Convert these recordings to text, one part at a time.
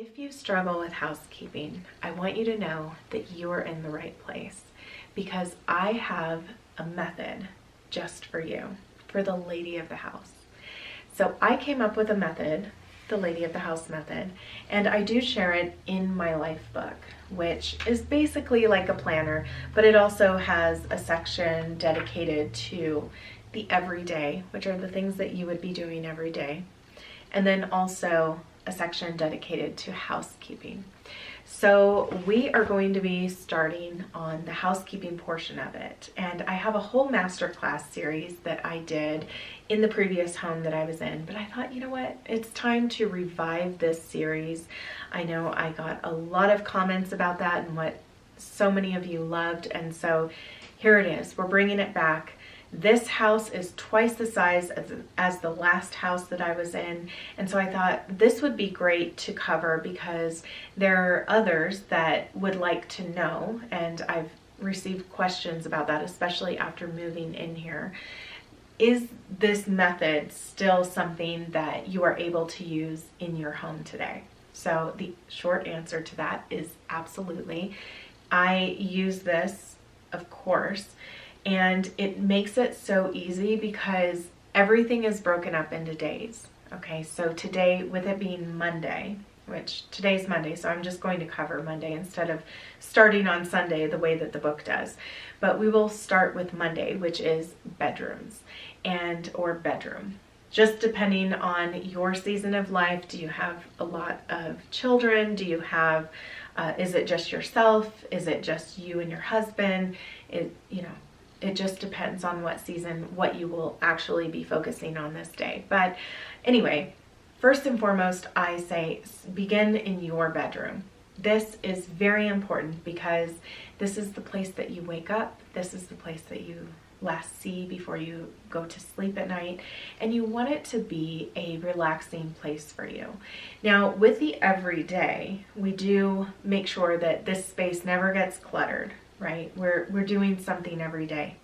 If you struggle with housekeeping, I want you to know that you are in the right place because I have a method just for you, for the lady of the house. So I came up with a method, the lady of the house method, and I do share it in my life book, which is basically like a planner, but it also has a section dedicated to the everyday, which are the things that you would be doing every day, and then also a section dedicated to housekeeping. So we are going to be starting on the housekeeping portion of it. And I have a whole masterclass series that I did in the previous home that I was in, but I thought, you know what, it's time to revive this series. I know I got a lot of comments about that and what so many of you loved, and so here it is. We're bringing it back. This house is twice the size as the last house that I was in, and so I thought this would be great to cover because there are others that would like to know, and I've received questions about that, especially after moving in here. Is this method still something that you are able to use in your home today? So the short answer to that is absolutely. I use this, of course, and it makes it so easy because everything is broken up into days. Okay, so today, with it being Monday, which today's Monday, so I'm just going to cover Monday instead of starting on Sunday the way that the book does. But we will start with Monday, which is bedrooms or bedroom. Just depending on your season of life. Do you have a lot of children? Do you have, is it just yourself? Is it just you and your husband? It just depends on what season, what you will actually be focusing on this day. But anyway, first and foremost, I say begin in your bedroom. This is very important because this is the place that you wake up. This is the place that you last see before you go to sleep at night, and you want it to be a relaxing place for you. Now, with the everyday, we do make sure that this space never gets cluttered, right? We're doing something every day.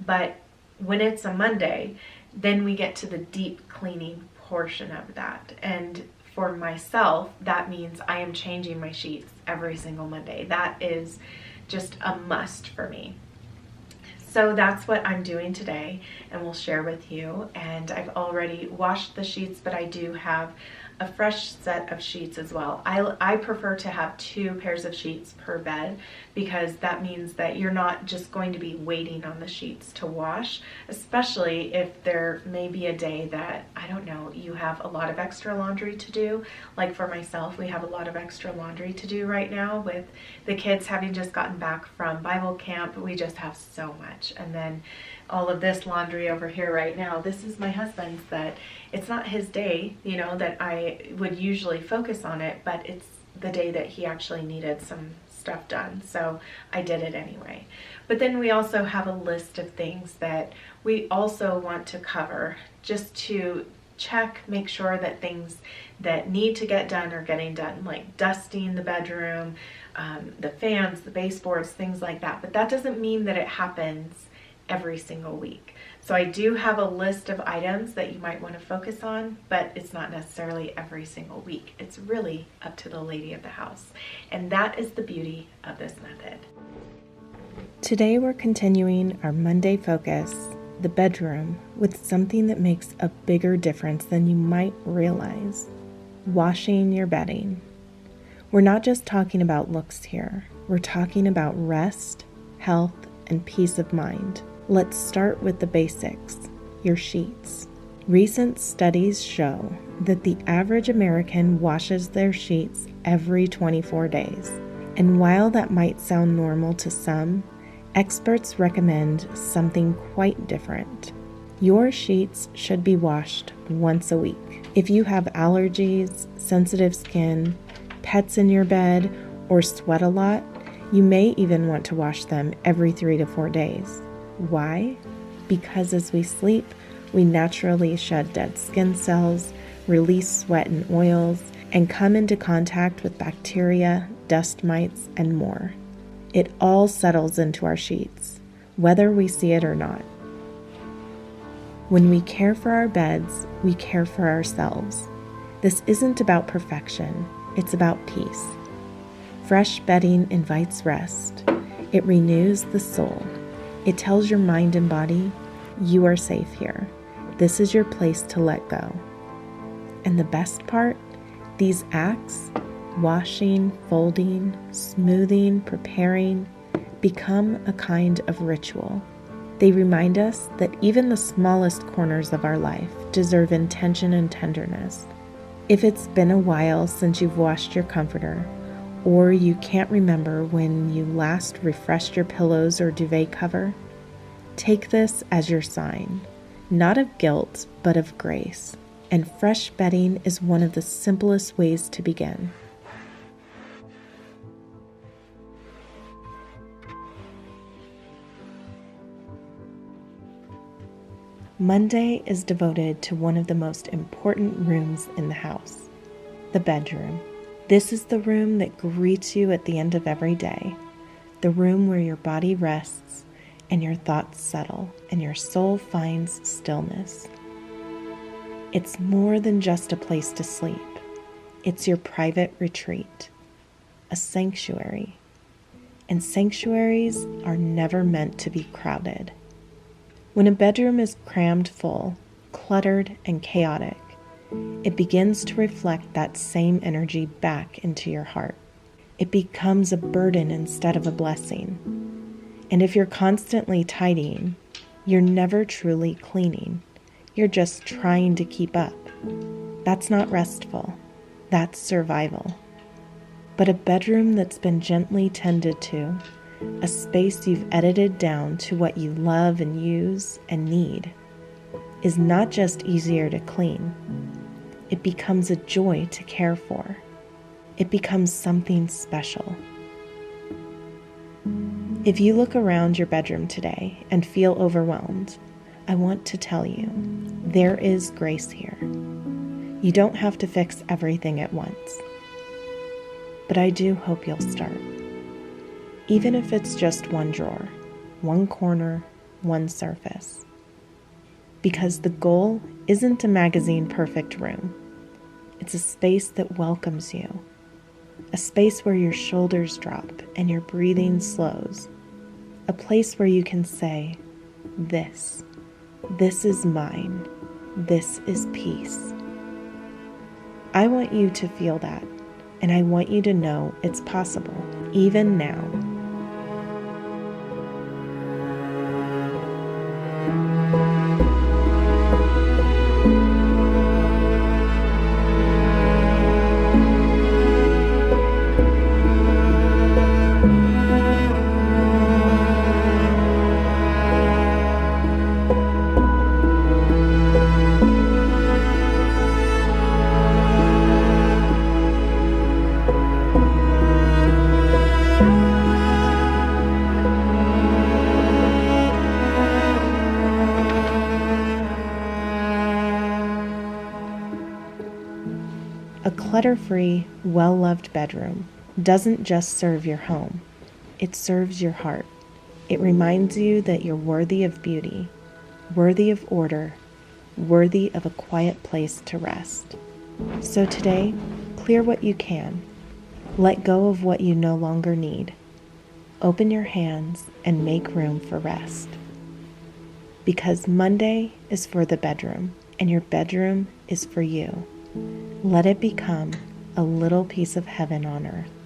But when it's a Monday, then we get to the deep cleaning portion of that. And for myself, that means I am changing my sheets every single Monday. That is just a must for me. So that's what I'm doing today and we'll share with you. And I've already washed the sheets, but I do have a fresh set of sheets as well. I prefer to have 2 pairs of sheets per bed because that means that you're not just going to be waiting on the sheets to wash, especially if there may be a day that, I don't know, you have a lot of extra laundry to do. Like for myself, we have a lot of extra laundry to do right now with the kids having just gotten back from Bible camp. We just have so much. And then all of this laundry over here right now, this is my husband's, that it's not his day, that I would usually focus on it, but it's the day that he actually needed some stuff done. So I did it anyway. But then we also have a list of things that we also want to cover just to check, make sure that things that need to get done are getting done, like dusting the bedroom, the fans, the baseboards, things like that. But that doesn't mean that it happens every single week. So I do have a list of items that you might want to focus on, but it's not necessarily every single week. It's really up to the lady of the house. And that is the beauty of this method. Today we're continuing our Monday focus, the bedroom, with something that makes a bigger difference than you might realize: washing your bedding. We're not just talking about looks here. We're talking about rest, health, and peace of mind. Let's start with the basics, your sheets. Recent studies show that the average American washes their sheets every 24 days. And while that might sound normal to some, experts recommend something quite different. Your sheets should be washed once a week. If you have allergies, sensitive skin, pets in your bed, or sweat a lot, you may even want to wash them every 3 to 4 days. Why? Because as we sleep, we naturally shed dead skin cells, release sweat and oils, and come into contact with bacteria, dust mites, and more. It all settles into our sheets, whether we see it or not. When we care for our beds, we care for ourselves. This isn't about perfection. it's about peace. Fresh bedding invites rest. It renews the soul. It tells your mind and body, you are safe here. This is your place to let go. And the best part, these acts, washing, folding, smoothing, preparing, become a kind of ritual. They remind us that even the smallest corners of our life deserve intention and tenderness. If it's been a while since you've washed your comforter, or you can't remember when you last refreshed your pillows or duvet cover, take this as your sign, not of guilt, but of grace. And fresh bedding is one of the simplest ways to begin. Monday is devoted to one of the most important rooms in the house, the bedroom. This is the room that greets you at the end of every day, the room where your body rests and your thoughts settle and your soul finds stillness. It's more than just a place to sleep. It's your private retreat, a sanctuary. And sanctuaries are never meant to be crowded. When a bedroom is crammed full, cluttered, and chaotic, it begins to reflect that same energy back into your heart. It becomes a burden instead of a blessing. And if you're constantly tidying, you're never truly cleaning. You're just trying to keep up. That's not restful. That's survival. But a bedroom that's been gently tended to, a space you've edited down to what you love and use and need, is not just easier to clean. It becomes a joy to care for. It becomes something special. If you look around your bedroom today and feel overwhelmed, I want to tell you, there is grace here. You don't have to fix everything at once. But I do hope you'll start. Even if it's just one drawer, one corner, one surface. Because the goal isn't a magazine-perfect room. It's a space that welcomes you. A space where your shoulders drop and your breathing slows. A place where you can say, this is mine. This is peace. I want you to feel that, and I want you to know it's possible, even now. A clutter-free, well-loved bedroom doesn't just serve your home, it serves your heart. It reminds you that you're worthy of beauty, worthy of order, worthy of a quiet place to rest. So today, clear what you can. Let go of what you no longer need. Open your hands and make room for rest. Because Monday is for the bedroom, and your bedroom is for you. Let it become a little piece of heaven on earth.